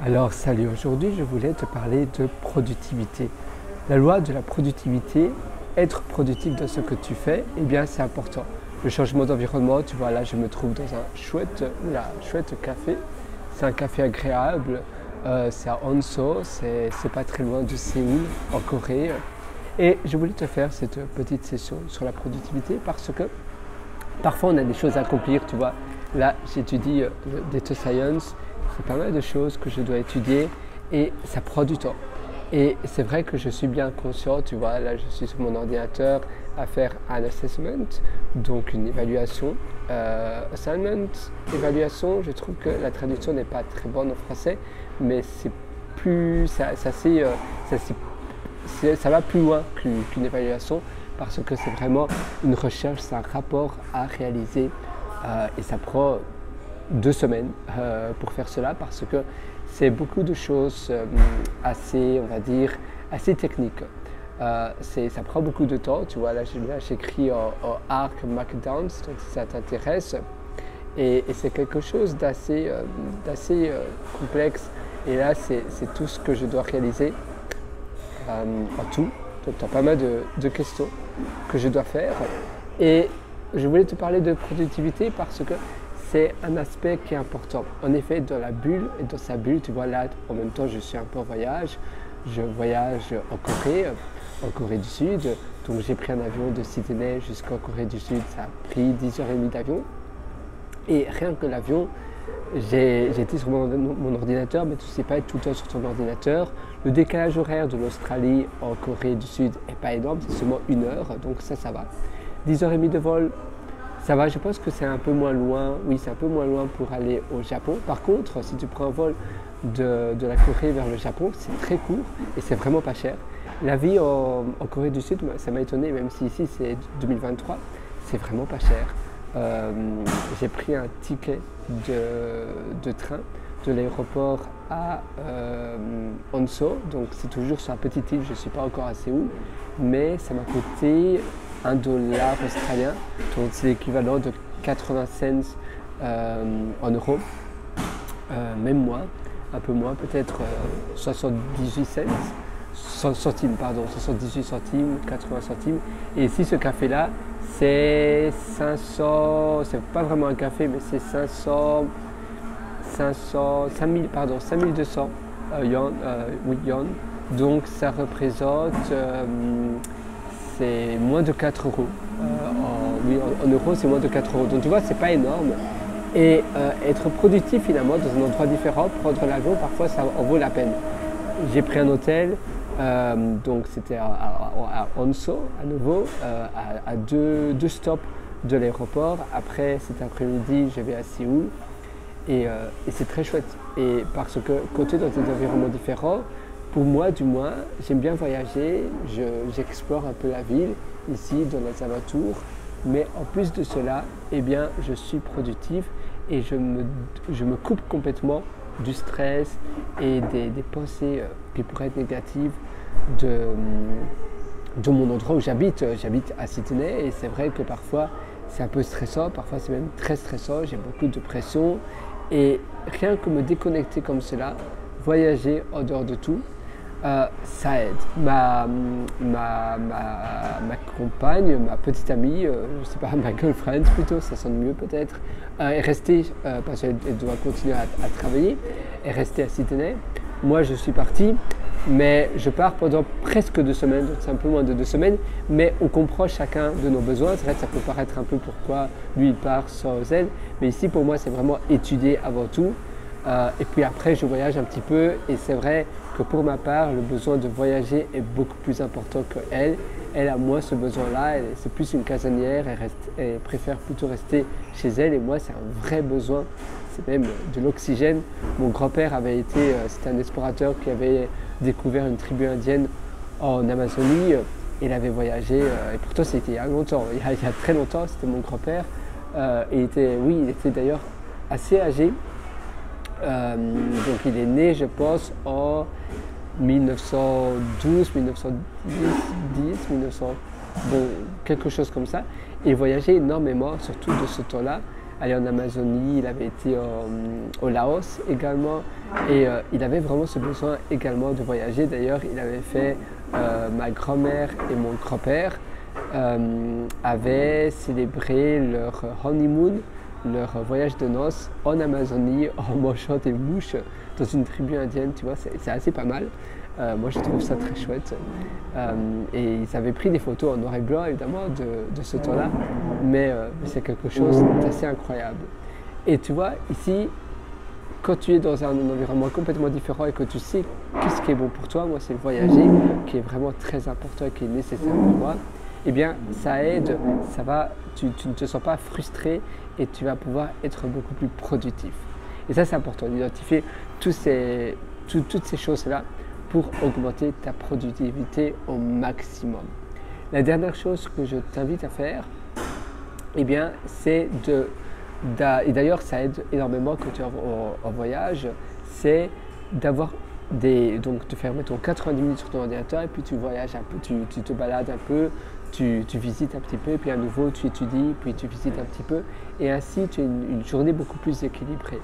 Alors salut, aujourd'hui je voulais te parler de productivité. La loi de la productivité, être productif dans ce que tu fais, eh bien c'est important. Le changement d'environnement, tu vois là je me trouve dans un chouette café. C'est un café agréable, c'est à Onso, c'est pas très loin de Séoul, en Corée. Et je voulais te faire cette petite session sur la productivité parce que parfois on a des choses à accomplir, tu vois. Là j'étudie Data Science. C'est pas mal de choses que je dois étudier et ça prend du temps. Et c'est vrai que je suis bien conscient, tu vois, là je suis sur mon ordinateur à faire un assessment, donc une évaluation. Assignment, évaluation, je trouve que la traduction n'est pas très bonne en français, mais c'est plus, ça va plus loin qu'une évaluation parce que c'est vraiment une recherche, c'est un rapport à réaliser et ça prend 2 semaines pour faire cela parce que c'est beaucoup de choses assez, on va dire, assez techniques. Ça prend beaucoup de temps, tu vois, là j'écris en Arc Markdown, donc si ça t'intéresse. Et c'est quelque chose d'assez complexe. Et là, c'est tout ce que je dois réaliser en tout. Donc, tu as pas mal de questions que je dois faire. Et je voulais te parler de productivité parce que c'est un aspect qui est important. En effet, dans la bulle et dans sa bulle, tu vois là, en même temps, je suis un peu en voyage. Je voyage en Corée du Sud. Donc j'ai pris un avion de Sydney jusqu'en Corée du Sud. Ça a pris 10h30 d'avion. Et rien que l'avion, j'étais sur mon ordinateur, mais tu ne sais pas être tout le temps sur ton ordinateur. Le décalage horaire de l'Australie en Corée du Sud n'est pas énorme, c'est seulement 1 heure, donc ça va. 10h30 de vol. Ça va, je pense que c'est un peu moins loin, oui c'est un peu moins loin pour aller au Japon. Par contre, si tu prends un vol de la Corée vers le Japon, c'est très court et c'est vraiment pas cher. La vie en Corée du Sud, ça m'a étonné, même si ici c'est 2023, c'est vraiment pas cher. J'ai pris un ticket de train de l'aéroport à Onso, donc c'est toujours sur un petit île, je ne suis pas encore à Séoul, mais ça m'a coûté $1 australien, donc c'est l'équivalent de 80 cents en euros, même moins, un peu moins, peut-être 78 centimes, pardon, 78 centimes, 80 centimes. Et ici, ce café-là, c'est 500, c'est pas vraiment un café, mais c'est 5200 yuan, donc ça représente c'est moins de 4 euros. En euros, c'est moins de 4 euros. Donc tu vois, c'est pas énorme. Et être productif finalement dans un endroit différent, prendre l'avion, parfois ça en vaut la peine. J'ai pris un hôtel, donc c'était à Onso à nouveau, à deux stops de l'aéroport. Après cet après-midi, je vais à Séoul. Et c'est très chouette. Et parce que quand tu es dans des environnements différents, pour moi, du moins, j'aime bien voyager, j'explore un peu la ville, ici, dans les alentours, mais en plus de cela, eh bien, je suis productif et je me coupe complètement du stress et des pensées qui pourraient être négatives de mon endroit où j'habite. J'habite à Sydney et c'est vrai que parfois, c'est un peu stressant, parfois c'est même très stressant, j'ai beaucoup de pression et rien que me déconnecter comme cela, voyager en dehors de tout, ça aide. Ma compagne, ma petite amie, je sais pas, ma girlfriend plutôt, ça sonne mieux peut-être, est restée, parce qu'elle doit continuer à travailler, est restée à Sydney. Moi je suis parti, mais je pars pendant presque 2 semaines, donc c'est un peu moins de 2 semaines, mais on comprend chacun de nos besoins. C'est vrai que ça peut paraître un peu pourquoi lui il part sans elle, mais ici pour moi c'est vraiment étudier avant tout. Et puis après je voyage un petit peu et c'est vrai que pour ma part le besoin de voyager est beaucoup plus important qu'elle. Elle a moins ce besoin-là, c'est plus une casanière, elle préfère plutôt rester chez elle et moi c'est un vrai besoin, c'est même de l'oxygène. Mon grand-père avait été, c'était un explorateur qui avait découvert une tribu indienne en Amazonie, il avait voyagé et pourtant c'était il y a longtemps, il y a très longtemps, c'était mon grand-père, il était d'ailleurs assez âgé. Donc il est né, je pense, en 1912, 1910, bon, quelque chose comme ça. Et il voyageait énormément, surtout de ce temps-là, allé en Amazonie, il avait été au Laos également. Et il avait vraiment ce besoin également de voyager. D'ailleurs, il avait fait, ma grand-mère et mon grand-père avaient célébré leur honeymoon, leur voyage de noces en Amazonie en mangeant des mouches dans une tribu indienne, tu vois, c'est assez pas mal. Moi je trouve ça très chouette. Et ils avaient pris des photos en noir et blanc évidemment de ce temps-là, mais c'est quelque chose d'assez incroyable. Et tu vois, ici, quand tu es dans un environnement complètement différent et que tu sais qu'est-ce qui est bon pour toi, moi c'est voyager qui est vraiment très important et qui est nécessaire pour moi, eh bien ça aide, tu ne te sens pas frustré et tu vas pouvoir être beaucoup plus productif. Et ça c'est important, d'identifier toutes ces choses-là pour augmenter ta productivité au maximum. La dernière chose que je t'invite à faire, eh bien c'est et d'ailleurs ça aide énormément quand tu es en voyage, c'est d'avoir donc de faire mettons 90 minutes sur ton ordinateur et puis tu voyages un peu, tu te balades un peu, tu visites un petit peu, puis à nouveau tu étudies, puis tu visites un petit peu, et ainsi tu as une journée beaucoup plus équilibrée.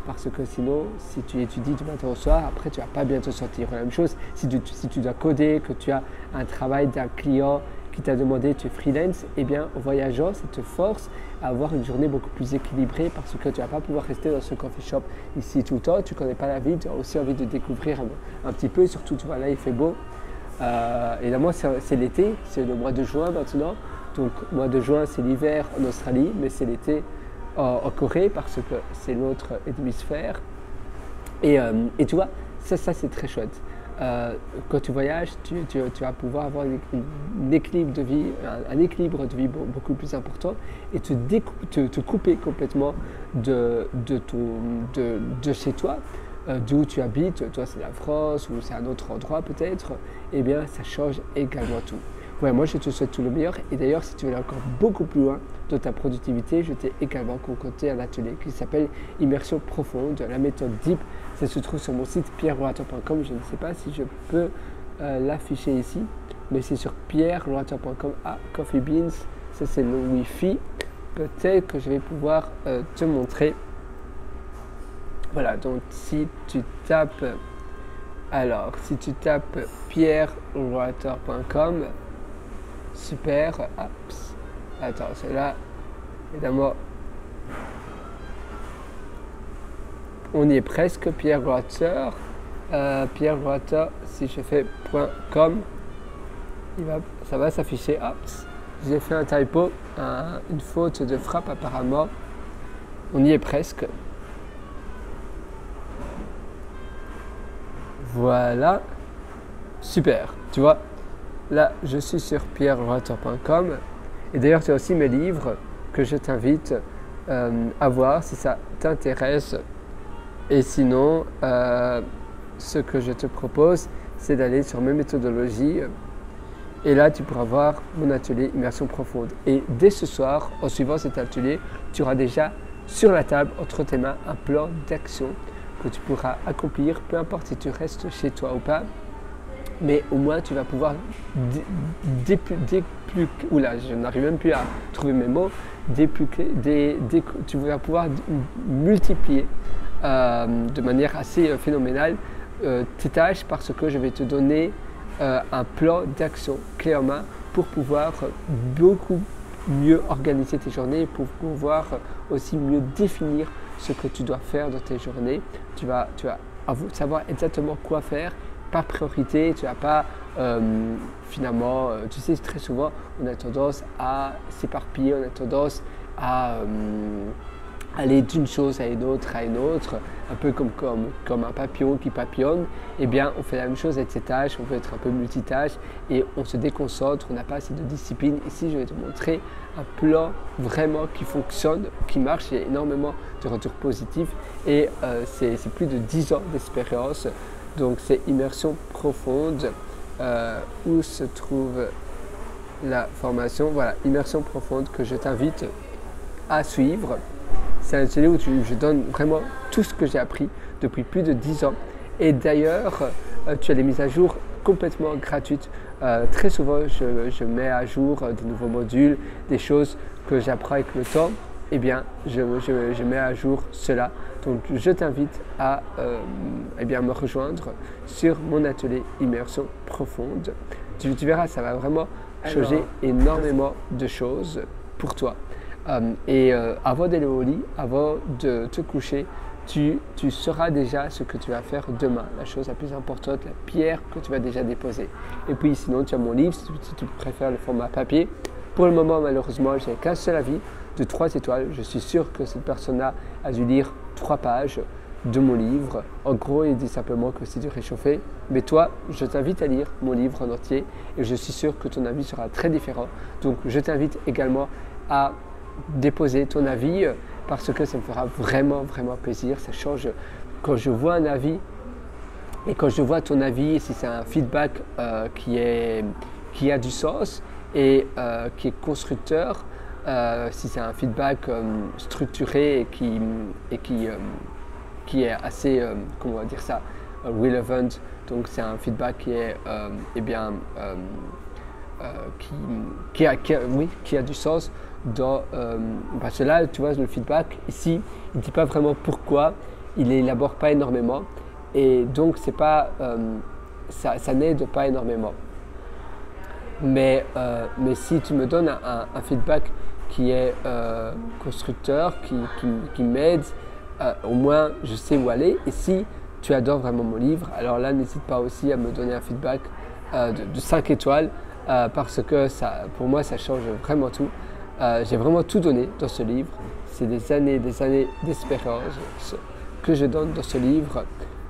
Parce que sinon, si tu étudies du matin au soir, après tu ne vas pas bien te sentir. La même chose, si tu dois coder, que tu as un travail d'un client qui t'a demandé, tu es freelance, eh bien en voyageant, ça te force à avoir une journée beaucoup plus équilibrée parce que tu ne vas pas pouvoir rester dans ce coffee shop ici tout le temps, tu ne connais pas la ville, tu as aussi envie de découvrir un petit peu, et surtout tu vois là il fait beau. Et là moi c'est l'été, c'est le mois de juin maintenant, donc mois de juin c'est l'hiver en Australie, mais c'est l'été en Corée parce que c'est l'autre hémisphère. Et tu vois, ça c'est très chouette. Quand tu voyages, tu vas pouvoir avoir un équilibre de vie, beaucoup plus important et te couper complètement de chez toi, d'où tu habites. Toi c'est la France ou c'est un autre endroit peut-être. Eh bien ça change également tout. Ouais, moi je te souhaite tout le meilleur, et d'ailleurs si tu veux aller encore beaucoup plus loin dans ta productivité, je t'ai également concocté un atelier qui s'appelle Immersion profonde, la méthode DEEP. Ça se trouve sur mon site pierreloator.com. Je ne sais pas si je peux l'afficher ici, mais c'est sur pierreloator.com. Coffee Beans, ça c'est le Wi-Fi. Peut-être que je vais pouvoir te montrer. Voilà, donc si tu tapes pierreloator.com, super. Oups. Attends, c'est là. Évidemment, on y est presque. Pierre Loator. Pierre Loator, si je fais .com, ça va s'afficher. Oups. J'ai fait un typo, une faute de frappe apparemment. On y est presque. Voilà. Super. Tu vois, là, je suis sur pierreloator.com. Et d'ailleurs, tu as aussi mes livres que je t'invite à voir si ça t'intéresse. Et sinon, ce que je te propose, c'est d'aller sur mes méthodologies. Et là, tu pourras voir mon atelier Immersion profonde. Et dès ce soir, en suivant cet atelier, tu auras déjà sur la table, entre tes mains, un plan d'action que tu pourras accomplir, peu importe si tu restes chez toi ou pas. Mais au moins tu vas pouvoir je n'arrive même plus à trouver mes mots, tu vas pouvoir multiplier de manière assez phénoménale tes tâches, parce que je vais te donner un plan d'action clé en main pour pouvoir beaucoup mieux organiser tes journées, pour pouvoir aussi mieux définir ce que tu dois faire dans tes journées. Tu vas savoir exactement quoi faire par priorité. Tu n'as pas finalement, tu sais, très souvent on a tendance à s'éparpiller, on a tendance à aller d'une chose à une autre, un peu comme un papillon qui papillonne. Eh bien, on fait la même chose avec ses tâches, on peut être un peu multitâche et on se déconcentre, on n'a pas assez de discipline. Ici, je vais te montrer un plan vraiment qui fonctionne, qui marche. Il y a énormément de retours positifs et c'est plus de 10 ans d'expérience. Donc, c'est Immersion profonde. Où se trouve la formation? Voilà, Immersion profonde que je t'invite à suivre. C'est un atelier où je donne vraiment tout ce que j'ai appris depuis plus de 10 ans. Et d'ailleurs, tu as des mises à jour complètement gratuites. Très souvent, je mets à jour des nouveaux modules, des choses que j'apprends avec le temps. eh bien, je mets à jour cela. Donc, je t'invite à eh bien, me rejoindre sur mon atelier immersion profonde. Tu verras, ça va vraiment changer énormément de choses pour toi. Avant d'aller au lit, avant de te coucher, tu sauras déjà ce que tu vas faire demain, la chose la plus importante, la pierre que tu vas déjà déposer. Et puis sinon, tu as mon livre, si tu préfères le format papier. Pour le moment, malheureusement, je n'ai qu'un seul avis de 3 étoiles. Je suis sûr que cette personne-là a dû lire 3 pages de mon livre. En gros, il dit simplement que c'est du réchauffé. Mais toi, je t'invite à lire mon livre en entier et je suis sûr que ton avis sera très différent. Donc, je t'invite également à déposer ton avis parce que ça me fera vraiment, vraiment plaisir. Ça change quand je vois un avis et quand je vois ton avis, si c'est un feedback qui a du sens et qui est constructeur, si c'est un feedback structuré et qui est assez, comment on va dire ça, relevant, donc c'est un feedback qui est, qui a du sens. Parce que là, tu vois, le feedback, ici, il ne dit pas vraiment pourquoi, il n'élabore pas énormément et donc c'est pas, ça n'aide pas énormément. Mais si tu me donnes un feedback qui est constructeur, qui m'aide, au moins je sais où aller. Et si tu adores vraiment mon livre, alors là, n'hésite pas aussi à me donner un feedback de 5 étoiles parce que ça, pour moi, ça change vraiment tout. J'ai vraiment tout donné dans ce livre. C'est des années d'espérance que je donne dans ce livre.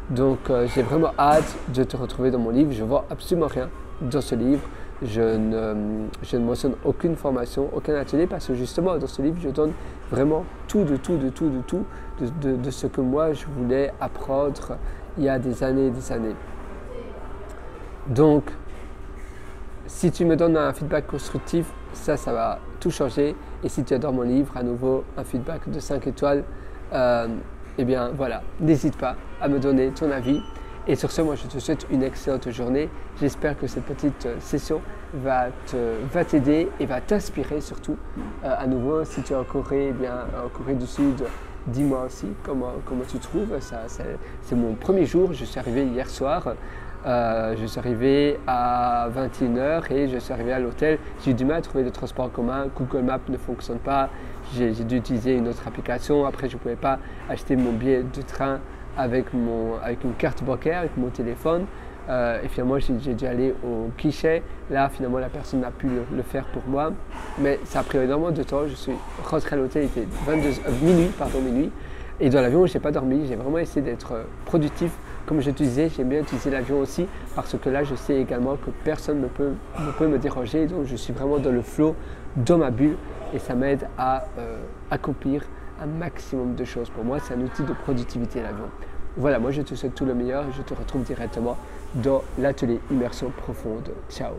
Donc, j'ai vraiment hâte de te retrouver dans mon livre. Je ne vois absolument rien dans ce livre. Je ne mentionne aucune formation, aucun atelier parce que justement, dans ce livre, je donne vraiment tout de ce que moi, je voulais apprendre il y a des années et des années. Donc, si tu me donnes un feedback constructif, ça va tout changer. Et si tu adores mon livre, à nouveau, un feedback de 5 étoiles, eh bien voilà, n'hésite pas à me donner ton avis. Et sur ce, moi, je te souhaite une excellente journée. J'espère que cette petite session va t'aider et va t'inspirer surtout. À nouveau, si tu es en Corée, eh bien, en Corée du Sud, dis-moi aussi comment tu trouves. C'est mon premier jour, je suis arrivé hier soir. Je suis arrivé à 21h et je suis arrivé à l'hôtel. J'ai eu du mal à trouver le transport en commun. Google Maps ne fonctionne pas. J'ai dû utiliser une autre application. Après, je ne pouvais pas acheter mon billet de train avec une carte bancaire, avec mon téléphone. Et finalement, j'ai dû aller au guichet. Là, finalement, la personne n'a pu le faire pour moi. Mais ça a pris énormément de temps. Je suis rentré à l'hôtel, il était minuit. Et dans l'avion, je n'ai pas dormi. J'ai vraiment essayé d'être productif. Comme je te disais, j'aime bien utiliser l'avion aussi parce que là, je sais également que personne ne peut me déranger. Donc, je suis vraiment dans le flow, dans ma bulle. Et ça m'aide à accomplir un maximum de choses. Pour moi, c'est un outil de productivité, l'avion. Voilà, moi, je te souhaite tout le meilleur et je te retrouve directement dans l'atelier immersion profonde. Ciao!